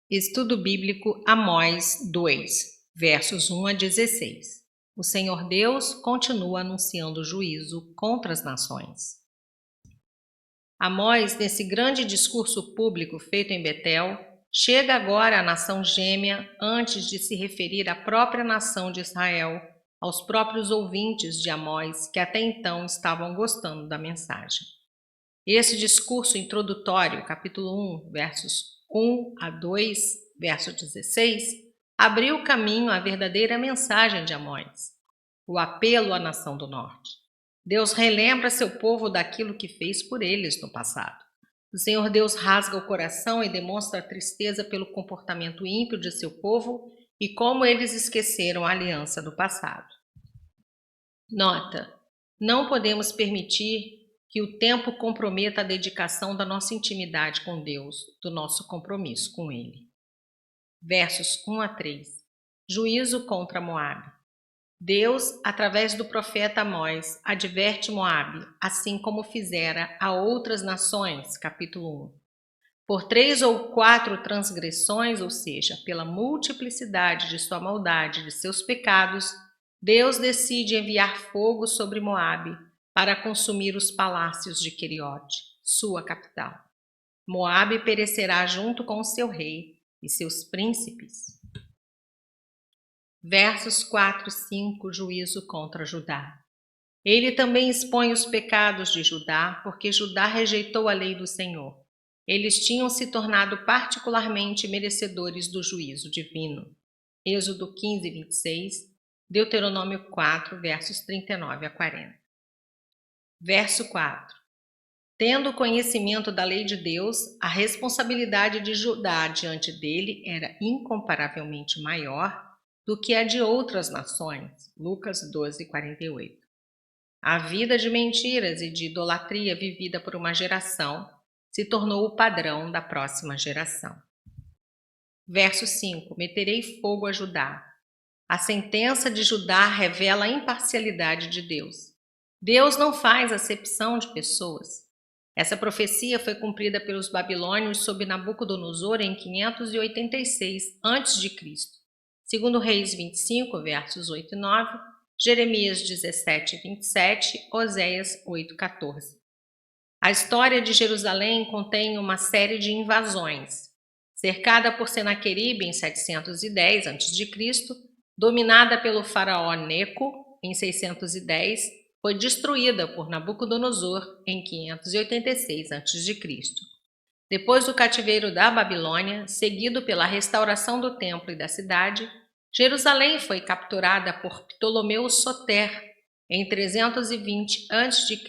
Estudo Bíblico Amós 2, versos 1 a 16. O Senhor Deus continua anunciando juízo contra as nações. Amós, nesse grande discurso público feito em Betel, chega agora à nação gêmea antes de se referir à própria nação de Israel, aos próprios ouvintes de Amós que até então estavam gostando da mensagem. Esse discurso introdutório, capítulo 1, versos 1 a 2, verso 16, abriu o caminho à verdadeira mensagem de Amós, o apelo à nação do norte. Deus relembra seu povo daquilo que fez por eles no passado. O Senhor Deus rasga o coração e demonstra a tristeza pelo comportamento ímpio de seu povo e como eles esqueceram a aliança do passado. Nota: não podemos permitir que o tempo comprometa a dedicação da nossa intimidade com Deus, do nosso compromisso com Ele. Versos 1 a 3. Juízo contra Moabe. Deus, através do profeta Amós, adverte Moabe, assim como fizera a outras nações, capítulo 1. Por 3 ou 4 transgressões, ou seja, pela multiplicidade de sua maldade e de seus pecados, Deus decide enviar fogo sobre Moabe para consumir os palácios de Queriote, sua capital. Moabe perecerá junto com o seu rei e seus príncipes. Versos 4 e 5, juízo contra Judá. Ele também expõe os pecados de Judá, porque Judá rejeitou a lei do Senhor. Eles tinham se tornado particularmente merecedores do juízo divino. Êxodo 15, 26, Deuteronômio 4, versos 39 a 40. Verso 4. Tendo conhecimento da lei de Deus, a responsabilidade de Judá diante dele era incomparavelmente maior do que a de outras nações. Lucas 12, 48. A vida de mentiras e de idolatria vivida por uma geração se tornou o padrão da próxima geração. Verso 5. Meterei fogo a Judá. A sentença de Judá revela a imparcialidade de Deus. Deus não faz acepção de pessoas. Essa profecia foi cumprida pelos babilônios sob Nabucodonosor em 586 a.C., segundo Reis 25, versos 8 e 9, Jeremias 17, 27, Oséias 8, 14. A história de Jerusalém contém uma série de invasões. Cercada por Senaqueribe em 710 a.C., dominada pelo faraó Neco em 610, foi destruída por Nabucodonosor em 586 a.C. Depois do cativeiro da Babilônia, seguido pela restauração do templo e da cidade, Jerusalém foi capturada por Ptolomeu Soter em 320 a.C.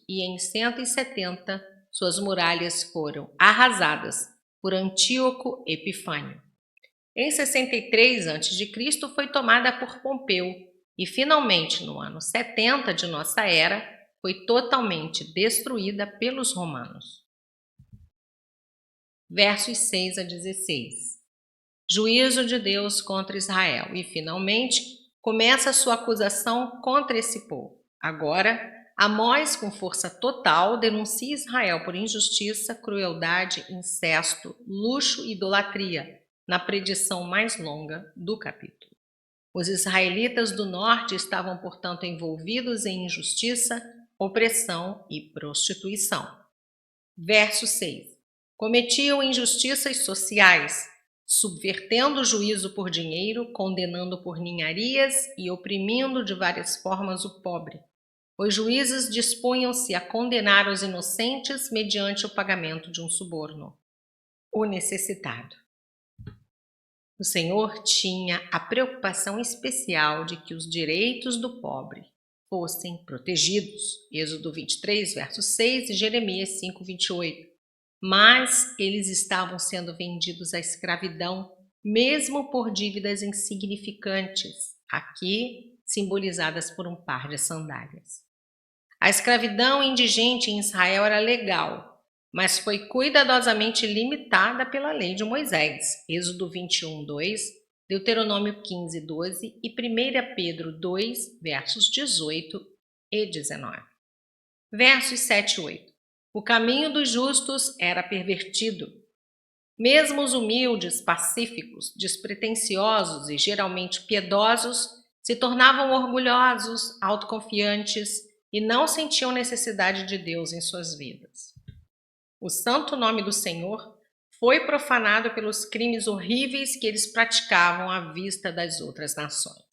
e em 170 suas muralhas foram arrasadas por Antíoco Epifânio. Em 63 a.C. foi tomada por Pompeu e finalmente no ano 70 de nossa era foi totalmente destruída pelos romanos. Versos 6 a 16. Juízo de Deus contra Israel. E, finalmente, começa a sua acusação contra esse povo. Agora, Amós, com força total, denuncia Israel por injustiça, crueldade, incesto, luxo e idolatria, na predição mais longa do capítulo. Os israelitas do norte estavam, portanto, envolvidos em injustiça, opressão e prostituição. Verso 6. Cometiam injustiças sociais, subvertendo o juízo por dinheiro, condenando por ninharias e oprimindo de várias formas o pobre. Os juízes dispunham-se a condenar os inocentes mediante o pagamento de um suborno. O necessitado. O Senhor tinha a preocupação especial de que os direitos do pobre fossem protegidos. Êxodo 23, verso 6 e Jeremias 5, 28. Mas eles estavam sendo vendidos à escravidão, mesmo por dívidas insignificantes, aqui simbolizadas por um par de sandálias. A escravidão indigente em Israel era legal, mas foi cuidadosamente limitada pela lei de Moisés, Êxodo 21, 2, Deuteronômio 15, 12 e 1 Pedro 2, versos 18 e 19. Versos 7 e 8. O caminho dos justos era pervertido. Mesmo os humildes, pacíficos, despretensiosos e geralmente piedosos se tornavam orgulhosos, autoconfiantes e não sentiam necessidade de Deus em suas vidas. O santo nome do Senhor foi profanado pelos crimes horríveis que eles praticavam à vista das outras nações.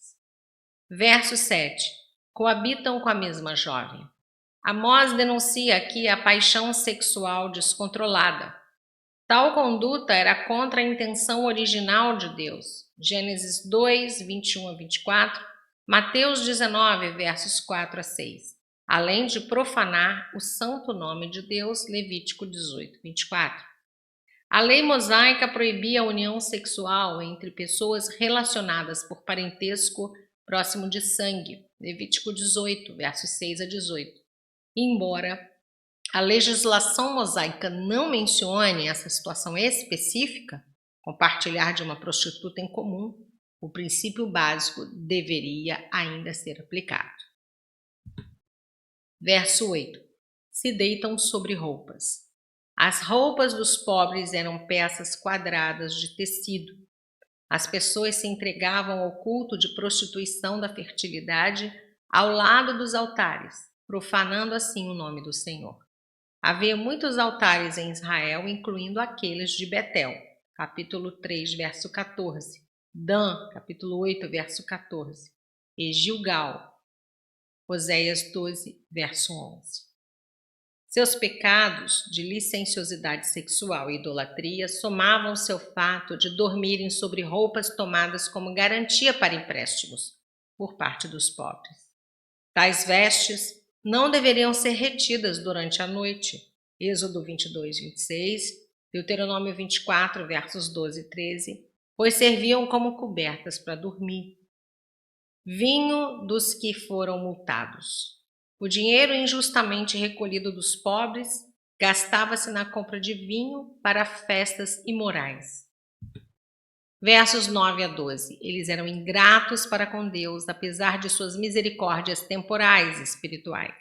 Verso 7. Coabitam com a mesma jovem. Amós denuncia aqui a paixão sexual descontrolada. Tal conduta era contra a intenção original de Deus. Gênesis 2, 21 a 24, Mateus 19, versos 4 a 6. Além de profanar o santo nome de Deus, Levítico 18, 24. A lei mosaica proibia a união sexual entre pessoas relacionadas por parentesco próximo de sangue, Levítico 18, versos 6 a 18. Embora a legislação mosaica não mencione essa situação específica, compartilhar de uma prostituta em comum, o princípio básico deveria ainda ser aplicado. Verso 8. Se deitam sobre roupas. As roupas dos pobres eram peças quadradas de tecido. As pessoas se entregavam ao culto de prostituição da fertilidade ao lado dos altares, profanando assim o nome do Senhor. Havia muitos altares em Israel, incluindo aqueles de Betel, capítulo 3, verso 14, Dan, capítulo 8, verso 14, e Gilgal, Oséias 12, verso 11. Seus pecados de licenciosidade sexual e idolatria somavam-se ao fato de dormirem sobre roupas tomadas como garantia para empréstimos por parte dos pobres. Tais vestes não deveriam ser retidas durante a noite. Êxodo 22, 26, Deuteronômio 24, versos 12 e 13, pois serviam como cobertas para dormir. Vinho dos que foram multados. O dinheiro injustamente recolhido dos pobres gastava-se na compra de vinho para festas imorais. Versos 9 a 12. Eles eram ingratos para com Deus, apesar de suas misericórdias temporais e espirituais.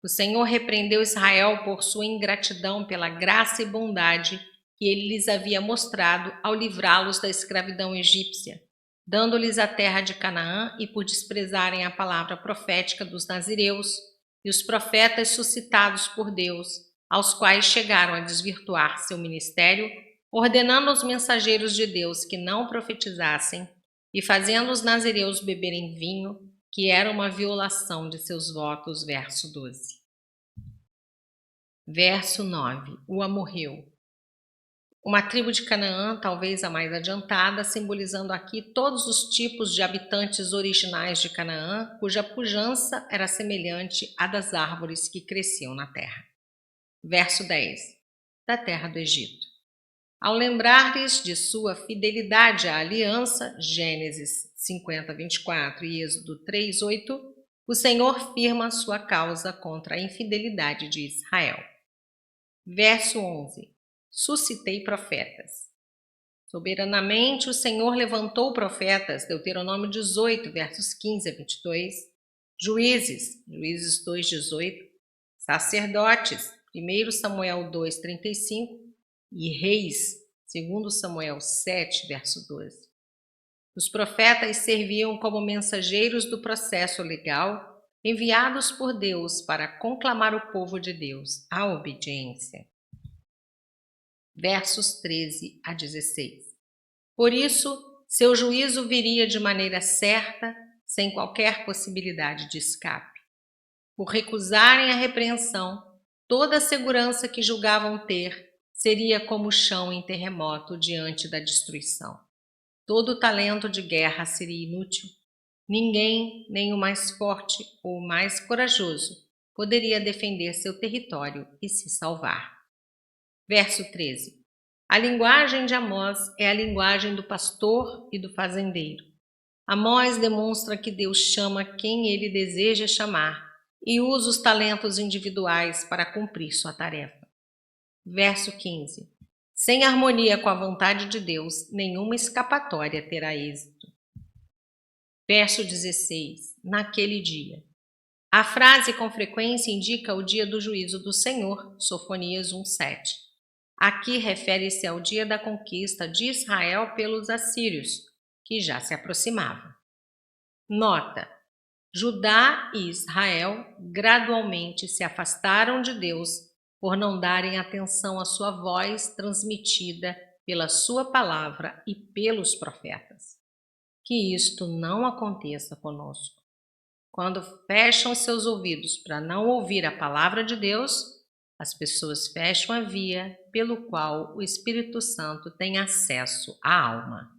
O Senhor repreendeu Israel por sua ingratidão pela graça e bondade que ele lhes havia mostrado ao livrá-los da escravidão egípcia, dando-lhes a terra de Canaã, e por desprezarem a palavra profética dos nazireus e os profetas suscitados por Deus, aos quais chegaram a desvirtuar seu ministério, ordenando aos mensageiros de Deus que não profetizassem e fazendo os nazireus beberem vinho, que era uma violação de seus votos. Verso 12. Verso 9. O amorreu. Uma tribo de Canaã, talvez a mais adiantada, simbolizando aqui todos os tipos de habitantes originais de Canaã, cuja pujança era semelhante à das árvores que cresciam na terra. Verso 10. Da terra do Egito. Ao lembrar-lhes de sua fidelidade à aliança, Gênesis 50, 24 e Êxodo 3, 8, o Senhor firma sua causa contra a infidelidade de Israel. Verso 11. Suscitei profetas. Soberanamente o Senhor levantou profetas, Deuteronômio 18, versos 15 a 22, Juízes 2, 18, sacerdotes, 1 Samuel 2, 35 e reis, 2 Samuel 7, verso 12. Os profetas serviam como mensageiros do processo legal, enviados por Deus para conclamar o povo de Deus à obediência. Versos 13 a 16. Por isso, seu juízo viria de maneira certa, sem qualquer possibilidade de escape. Por recusarem a repreensão, toda a segurança que julgavam ter seria como o chão em terremoto diante da destruição. Todo o talento de guerra seria inútil. Ninguém, nem o mais forte ou o mais corajoso, poderia defender seu território e se salvar. Verso 13. A linguagem de Amós é a linguagem do pastor e do fazendeiro. Amós demonstra que Deus chama quem ele deseja chamar e usa os talentos individuais para cumprir sua tarefa. Verso 15. Sem harmonia com a vontade de Deus, nenhuma escapatória terá êxito. Verso 16. Naquele dia. A frase com frequência indica o dia do juízo do Senhor, Sofonias 1:7. Aqui refere-se ao dia da conquista de Israel pelos assírios, que já se aproximava. Nota: Judá e Israel gradualmente se afastaram de Deus por não darem atenção à sua voz transmitida pela sua palavra e pelos profetas. Que isto não aconteça conosco. Quando fecham seus ouvidos para não ouvir a palavra de Deus, as pessoas fecham a via pelo qual o Espírito Santo tem acesso à alma.